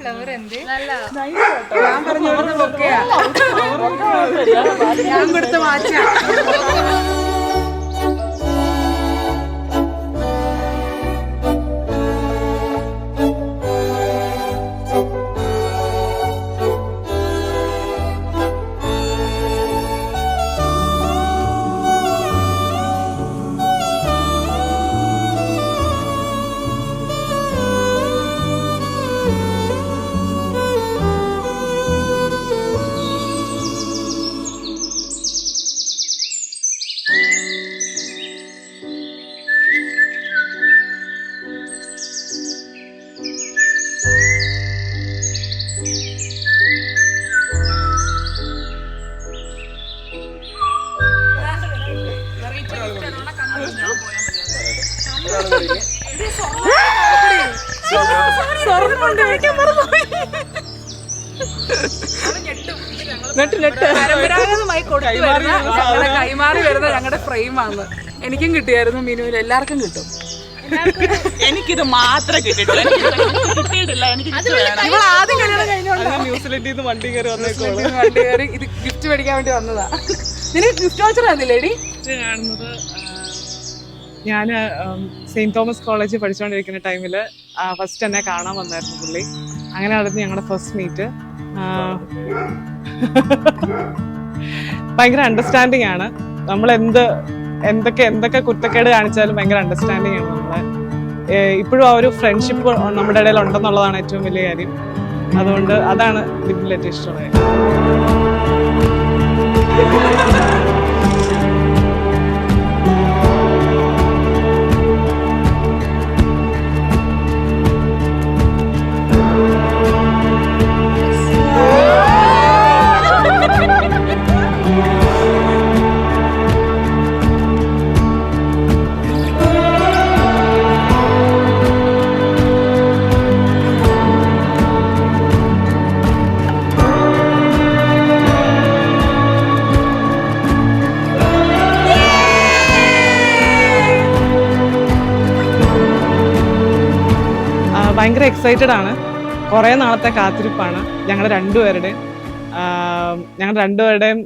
Cover എന്ത് ഞാൻ പറഞ്ഞു ഞാൻ കൊടുത്ത വാച്ച. പരമ്പരാഗതമായി കൈമാറി വരുന്ന ഞങ്ങളുടെ ഫ്രെയിമാണ്. എനിക്കും കിട്ടിയായിരുന്നു, മിനുവിൽ എല്ലാവർക്കും കിട്ടും. എനിക്കിത് മാത്രമേ കിട്ടിയിട്ടില്ല. ഇവൾ ആദ്യം കല്യാണം കഴിഞ്ഞോണ്ട് ന്യൂസിലൻഡിൽ നിന്ന് വണ്ടി കയറി വണ്ടി കയറി ഇത് ഗിഫ്റ്റ് മേടിക്കാൻ വേണ്ടി വന്നതാ. നിനക്ക് ഗിഫ്റ്റ് വൗച്ചർ തന്നില്ലേടി? കാണുന്നത് ഞാൻ സെയിന്റ് തോമസ് കോളേജിൽ പഠിച്ചുകൊണ്ടിരിക്കുന്ന ടൈമിൽ ഫസ്റ്റ് എന്നെ കാണാൻ വന്നായിരുന്നു പുള്ളി. അങ്ങനെ നടന്ന് ഞങ്ങളുടെ ഫസ്റ്റ് മീറ്റ്. ഭയങ്കര അണ്ടർസ്റ്റാൻഡിങ് ആണ്. നമ്മൾ എന്തൊക്കെ കുറ്റക്കേട് കാണിച്ചാലും ഭയങ്കര അണ്ടർസ്റ്റാൻഡിങ് ആണ് നമ്മളെ. ഇപ്പോഴും ആ ഒരു ഫ്രണ്ട്ഷിപ്പ് നമ്മുടെ ഇടയിൽ ഉണ്ടെന്നുള്ളതാണ് ഏറ്റവും വലിയ കാര്യം. അതുകൊണ്ട് അതാണ് ഇതിൽ ഏറ്റവും ഇഷ്ടമുള്ള കാര്യം. ഭയങ്കര എക്സൈറ്റഡ് ആണ്. കുറേ നാളത്തെ കാത്തിരിപ്പാണ് ഞങ്ങളുടെ രണ്ടുപേരുടെയും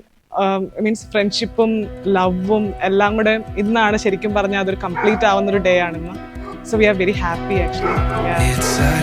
മീൻസ് ഫ്രണ്ട്ഷിപ്പും ലവും എല്ലാം കൂടെ ഇന്നാണ് ശരിക്കും പറഞ്ഞാൽ അതൊരു കംപ്ലീറ്റ് ആവുന്നൊരു ഡേ ആണെന്ന്. So we are very happy actually.